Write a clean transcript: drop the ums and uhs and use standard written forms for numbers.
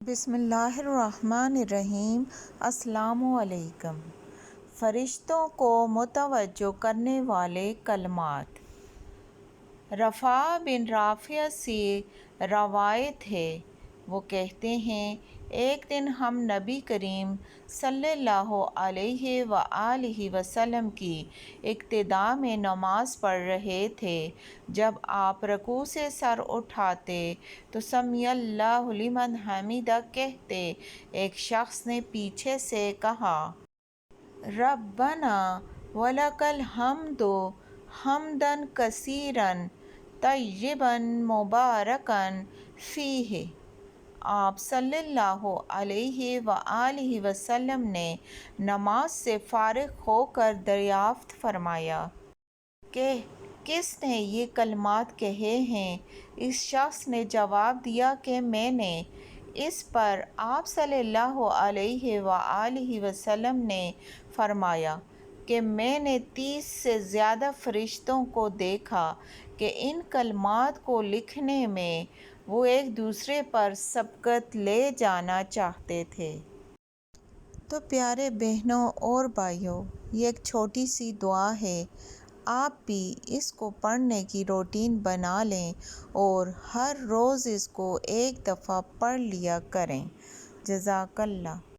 بسم اللہ الرحمن الرحیم۔ السلام علیکم۔ فرشتوں کو متوجہ کرنے والے کلمات۔ رفاع بن رافع سے روایت ہے، وہ کہتے ہیں ایک دن ہم نبی کریم صلی اللہ علیہ وآلہ وسلم کی ابتدا میں نماز پڑھ رہے تھے۔ جب آپ رکوع سے سر اٹھاتے تو سمیع اللہ لمن حمدہ کہتے۔ ایک شخص نے پیچھے سے کہا، ربنا ولک الحمد حمدا کثیرا طیبا مبارکا فیہ۔ آپ صلی اللہ علیہ وآلہ وسلم نے نماز سے فارغ ہو کر دریافت فرمایا کہ کس نے یہ کلمات کہے ہیں؟ اس شخص نے جواب دیا کہ میں نے۔ اس پر آپ صلی اللہ علیہ وآلہ وسلم نے فرمایا کہ میں نے 30 سے زیادہ فرشتوں کو دیکھا کہ ان کلمات کو لکھنے میں وہ ایک دوسرے پر سبقت لے جانا چاہتے تھے۔ تو پیارے بہنوں اور بھائیوں، یہ ایک چھوٹی سی دعا ہے، آپ بھی اس کو پڑھنے کی روٹین بنا لیں اور ہر روز اس کو ایک دفعہ پڑھ لیا کریں۔ جزاک اللہ۔